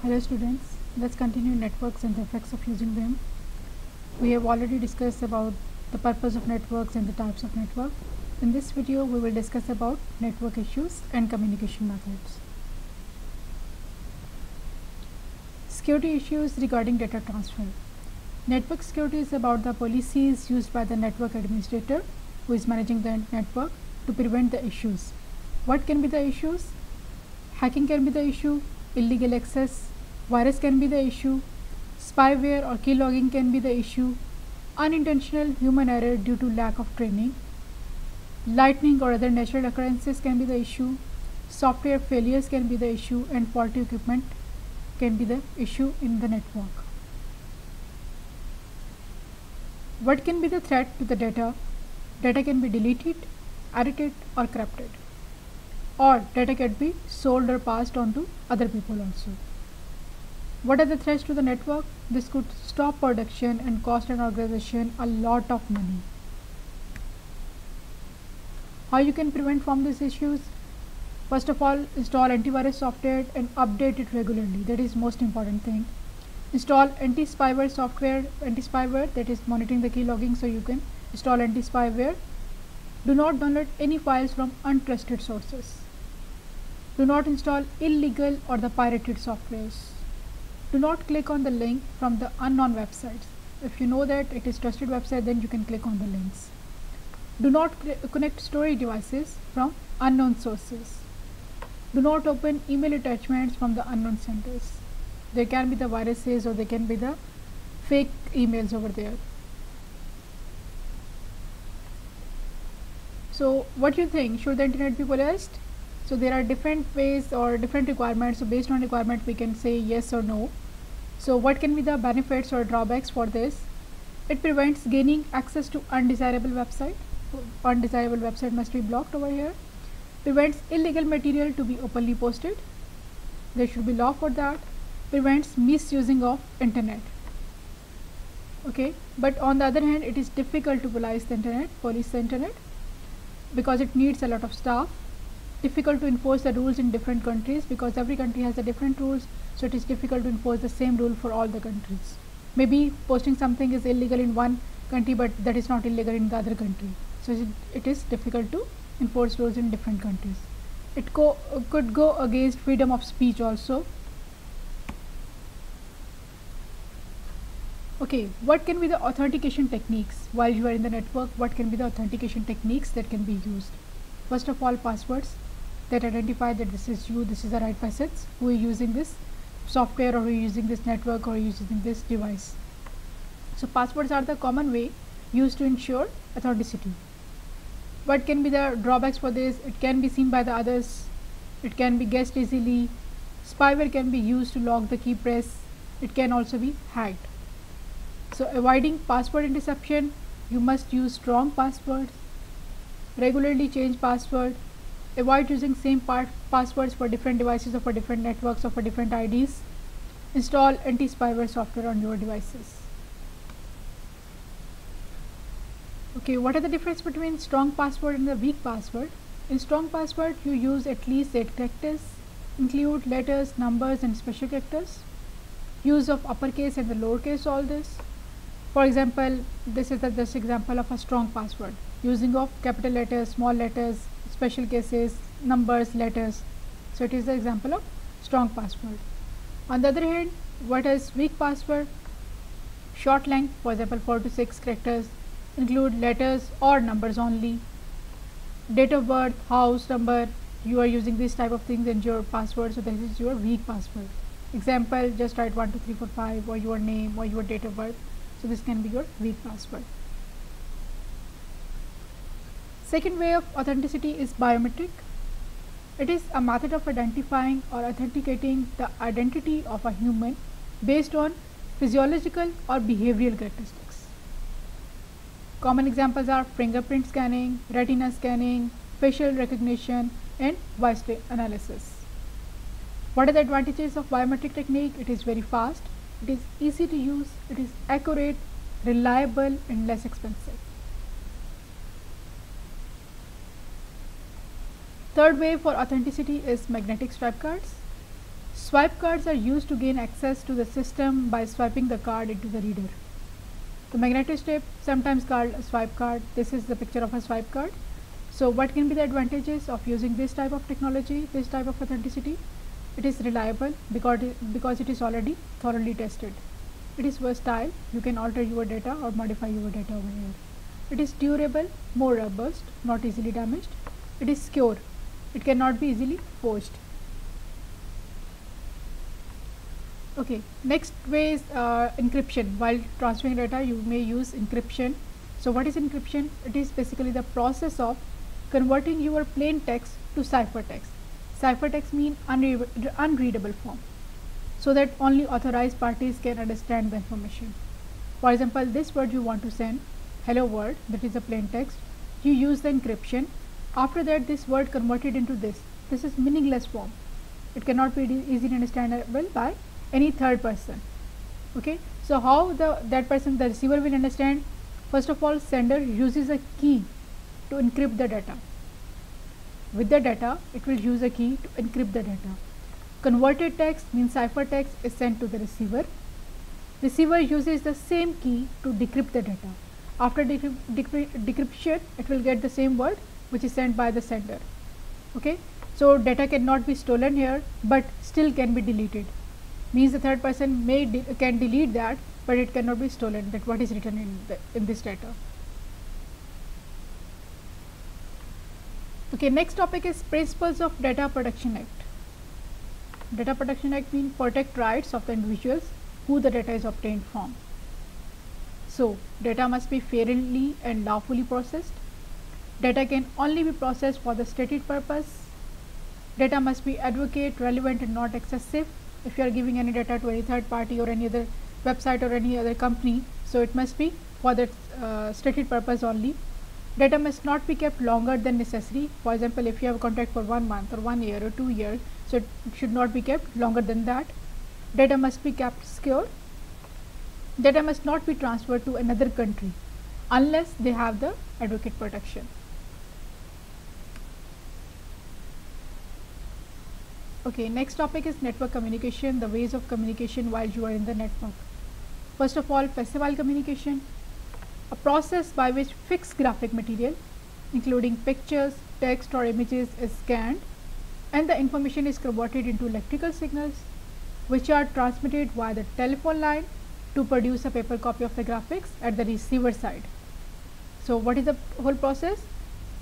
Hello students, let's continue networks and the effects of using them. We have already discussed about the purpose of networks and the types of network. In this video we will discuss about network issues and communication methods. Security issues regarding data transfer. Network security is about the policies used by the network administrator who is managing the network to prevent the issues. What can be the issues? Hacking can be the issue, illegal access, virus can be the issue, spyware or keylogging can be the issue, unintentional human error due to lack of training, lightning or other natural occurrences can be the issue, software failures can be the issue, and faulty equipment can be the issue in the network. What can be the threat to the data? Data can be deleted, edited or corrupted, or data can be sold or passed on to other people also. What are the threats to the network? This could stop production and cost an organization a lot of money. How you can prevent from these issues? First of all, install antivirus software and update it regularly. That is most important thing. Install anti-spyware software, anti-spyware that is monitoring the keylogging, so you can install anti-spyware. Do not download any files from untrusted sources. Do not install illegal or the pirated softwares. Do not click on the link from the unknown websites. If you know that it is trusted website, then you can click on the links. Do not connect storage devices from unknown sources. Do not open email attachments from the unknown senders. There can be the viruses or there can be the fake emails over there. So what do you think? Should the internet be politicized? So there are different ways or different requirements. So based on requirement we can say yes or no. So what can be the benefits or drawbacks for this? It prevents gaining access to undesirable website. Undesirable website must be blocked over here. Prevents illegal material to be openly posted. There should be law for that. Prevents misusing of internet. Okay, but on the other hand it is difficult to police the internet because it needs a lot of staff. Difficult to enforce the rules in different countries because every country has the different rules, so it is difficult to enforce the same rule for all the countries. Maybe posting something is illegal in one country but that is not illegal in the other country, so it is difficult to enforce rules in different countries. It could go against freedom of speech also. Okay, what can be the authentication techniques while you are in the network? What can be the authentication techniques that can be used? First of all, passwords that identify that this is you, this is the right person who is using this software or who is using this network or using this device. So passwords are the common way used to ensure authenticity. What can be the drawbacks for this? It can be seen by the others, it can be guessed easily, spyware can be used to log the key press, it can also be hacked. So avoiding password interception, you must use strong passwords, regularly change password, avoid using same passwords for different devices or for different networks or for different IDs. Install anti-spyware software on your devices. Okay, what are the difference between strong password and the weak password? In strong password you use at least 8 characters, include letters, numbers and special characters, use of uppercase and the lowercase, all this. For example, this is just example of a strong password, using of capital letters, small letters, special cases, numbers, letters. So it is the example of strong password. On the other hand, what is weak password? Short length, for example 4 to 6 characters, include letters or numbers only, date of birth, house number, you are using this type of things in your password, so this is your weak password. Example, just write 1 2 3 4 5 or your name or your date of birth. So this can be your weak password. Second way of authenticity is biometric. It is a method of identifying or authenticating the identity of a human based on physiological or behavioral characteristics. Common examples are fingerprint scanning, retina scanning, facial recognition and voice analysis. What are the advantages of biometric technique? It is very fast, it is easy to use, it is accurate, reliable and less expensive. Third way for authenticity is magnetic stripe cards. Swipe cards are used to gain access to the system by swiping the card into the reader. The magnetic strip, sometimes called a swipe card, this is the picture of a swipe card. So what can be the advantages of using this type of technology, this type of authenticity? It is reliable because it is already thoroughly tested. It is versatile, you can alter your data or modify your data over here. It is durable, more robust, not easily damaged. It is secure, it cannot be easily forged. Okay, next way is encryption. While transferring data, you may use encryption. So what is encryption? It is basically the process of converting your plain text to ciphertext. Ciphertext means unreadable form, so that only authorized parties can understand the information. For example, this word you want to send, hello world, that is a plain text. You use the encryption. After that, this word converted into this. This is meaningless form. It cannot be easily understandable by any third person. Okay, so how that person, the receiver, will understand? First of all, sender uses a key to encrypt the data. With the data, it will use a key to encrypt the data. Converted text means ciphertext is sent to the receiver. Receiver uses the same key to decrypt the data. After decryption, it will get the same word which is sent by the sender. Okay, so data cannot be stolen here, but still can be deleted. Means the third person can delete that, but it cannot be stolen, that what is written in this data. Okay, next topic is Principles of Data Protection Act. Data Protection Act means protect rights of the individuals who the data is obtained from. So data must be fairly and lawfully processed. Data can only be processed for the stated purpose. Data must be adequate, relevant and not excessive. If you are giving any data to any third party or any other website or any other company, so it must be for that stated purpose only. Data must not be kept longer than necessary. For example, if you have a contract for 1 month or 1 year or 2 years, so it should not be kept longer than that. Data must be kept secure. Data must not be transferred to another country unless they have the adequate protection. Okay, next topic is network communication, the ways of communication while you are in the network. First of all, facsimile communication, a process by which fixed graphic material, including pictures, text or images, is scanned and the information is converted into electrical signals which are transmitted via the telephone line to produce a paper copy of the graphics at the receiver side. So what is the whole process?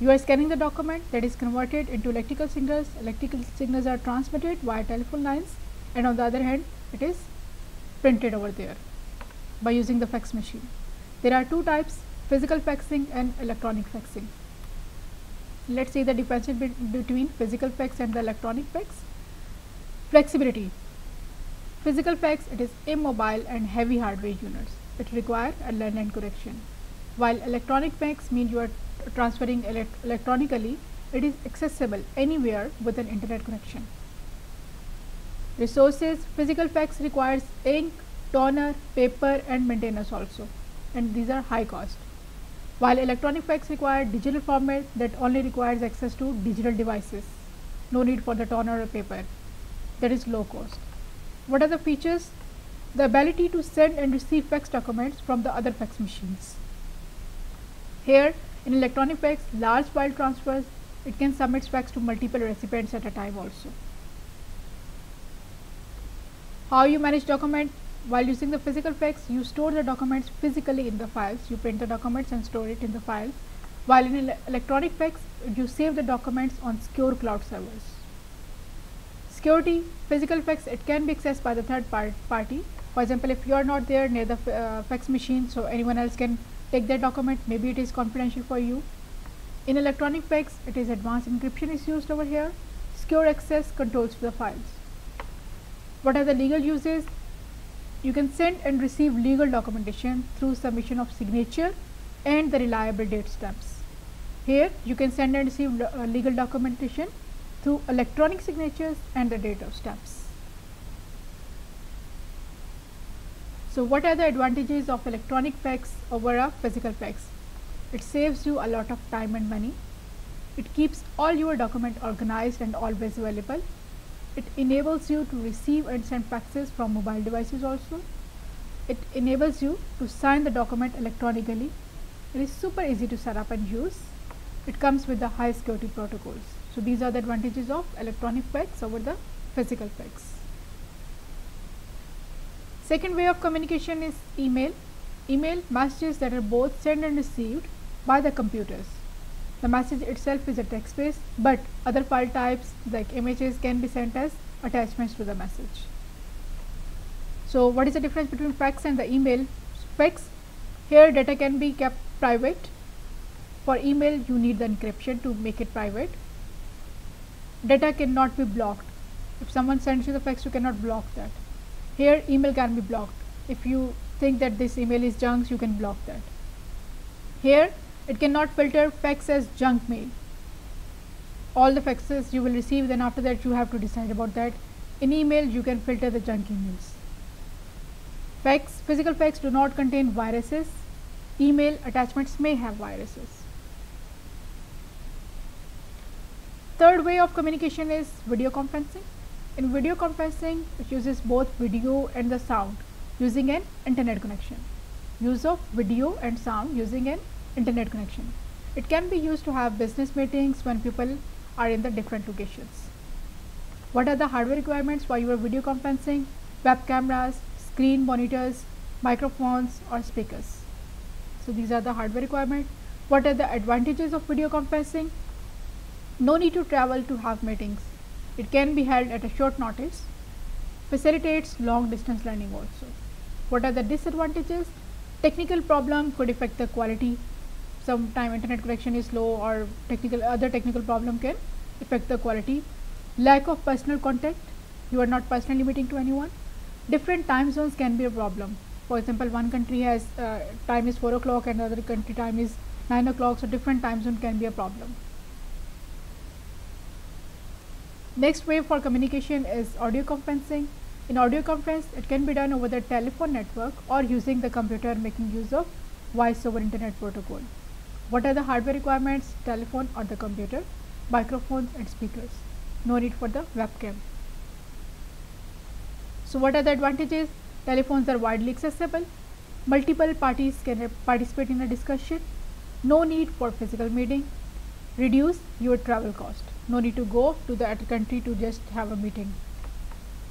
You are scanning the document, that is converted into electrical signals. Electrical signals are transmitted via telephone lines, and on the other hand, it is printed over there by using the fax machine. There are two types, physical faxing and electronic faxing. Let's see the difference between physical fax and the electronic fax. Flexibility. Physical fax, it is immobile and heavy hardware units. It requires a line correction. While electronic fax means you are transferring electronically, it is accessible anywhere with an internet connection. Resources, physical fax requires ink, toner, paper and maintenance also, and these are high cost. While electronic fax require digital format that only requires access to digital devices, no need for the toner or paper, that is low cost. What are the features? The ability to send and receive fax documents from the other fax machines. Here in electronic fax, large file transfers, it can submit fax to multiple recipients at a time also. How you manage document? While using the physical fax, you store the documents physically in the files. You print the documents and store it in the files. While in electronic fax, you save the documents on secure cloud servers. Security, physical fax, it can be accessed by the third party. For example, if you are not there near the fax machine, so anyone else can take that document, maybe it is confidential for you. In electronic fax, it is advanced encryption is used over here. Secure access controls to the files. What are the legal uses? You can send and receive legal documentation through submission of signature and the reliable date stamps. Here you can send and receive legal documentation through electronic signatures and the date of stamps. So what are the advantages of electronic fax over a physical fax? It saves you a lot of time and money. It keeps all your documents organized and always available. It enables you to receive and send faxes from mobile devices also. It enables you to sign the document electronically. It is super easy to set up and use. It comes with the high security protocols. So these are the advantages of electronic fax over the physical fax. Second way of communication is email. Email messages that are both sent and received by the computers. The message itself is a text based, but other file types like images can be sent as attachments to the message. So what is the difference between fax and the email? Fax, here data can be kept private. For email you need the encryption to make it private. Data cannot be blocked. If someone sends you the fax, you cannot block that. Here email can be blocked. If you think that this email is junk, you can block that. Here it cannot filter fax as junk mail. All the faxes you will receive, then after that you have to decide about that. In email you can filter the junk emails. Fax, physical fax do not contain viruses. Email attachments may have viruses. Third way of communication is video conferencing. In video conferencing, it uses both video and the sound using an internet connection. Use of video and sound using an internet connection. It can be used to have business meetings when people are in the different locations. What are the hardware requirements for your video conferencing? Web cameras, screen monitors, microphones or speakers. So these are the hardware requirements. What are the advantages of video conferencing? No need to travel to have meetings. It can be held at a short notice. Facilitates long distance learning also. What are the disadvantages? Technical problem could affect the quality. Sometime internet connection is slow or other technical problem can affect the quality. Lack of personal contact. You are not personally meeting to anyone. Different time zones can be a problem. For example, one country has time is 4 o'clock and another country time is 9 o'clock, so different time zone can be a problem. Next way for communication is audio conferencing. In audio conference, it can be done over the telephone network or using the computer making use of voice over internet protocol. What are the hardware requirements? Telephone or the computer, microphones and speakers. No need for the webcam. So what are the advantages? Telephones are widely accessible. Multiple parties can participate in a discussion. No need for physical meeting. Reduce your travel cost. No need to go to the other country to just have a meeting.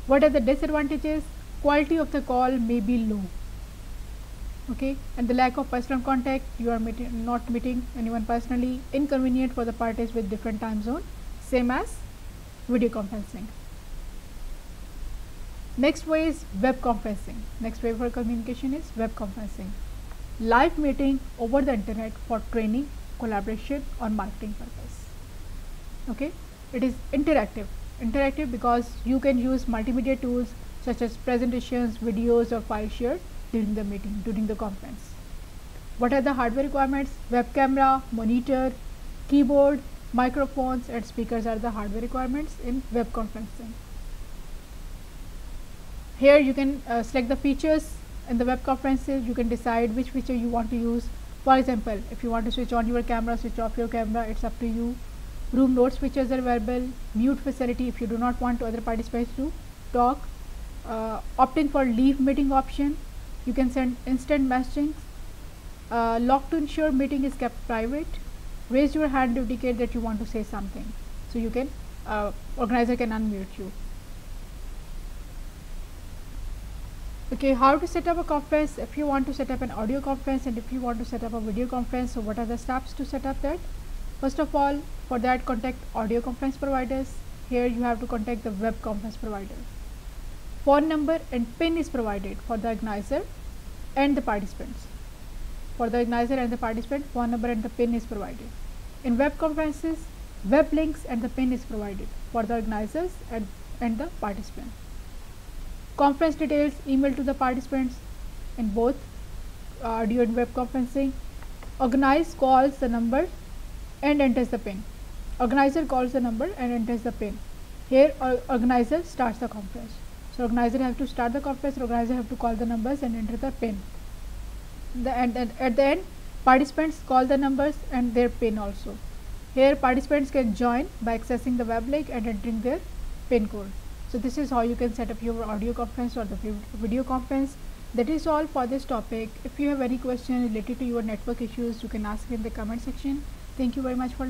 What are the disadvantages? Quality of the call may be low. Okay, and the lack of personal contact. You are not meeting anyone personally. Inconvenient for the parties with different time zone. Same as video conferencing. Next way is web conferencing. Next way for communication is web conferencing. Live meeting over the internet for training, collaboration or marketing purpose. Okay, it is interactive. Interactive because you can use multimedia tools such as presentations, videos or file share during the meeting, during the conference. What are the hardware requirements? Web camera, monitor, keyboard, microphones and speakers are the hardware requirements in web conferencing. Here you can select the features in the web conferences. You can decide which feature you want to use. For example, if you want to switch on your camera, switch off your camera, it's up to you. Room notes features are available. Mute facility if you do not want other participants to talk. Opt-in for leave meeting option. You can send instant messaging. Lock to ensure meeting is kept private. Raise your hand to indicate that you want to say something. So you can, organizer can unmute you. Okay, how to set up a conference? If you want to set up an audio conference and if you want to set up a video conference, so what are the steps to set up that? First of all, for that contact audio conference providers. Here you have to contact the web conference provider. Phone number and PIN is provided for the organizer and the participants. For the organizer and the participant, phone number and the PIN is provided. In web conferences, web links and the PIN is provided for the organizers and the participant. Conference details email to the participants in both audio and web conferencing. Organizer calls the number and enters the PIN. Organizer calls the number and enters the PIN. Here organizer starts the conference. So organizer have to start the conference, organizer have to call the numbers and enter the PIN. At the end, participants call the numbers and their PIN also. Here participants can join by accessing the web link and entering their PIN code. So this is how you can set up your audio conference or the video conference. That is all for this topic. If you have any question related to your network issues, you can ask in the comment section. Thank you very much for listening.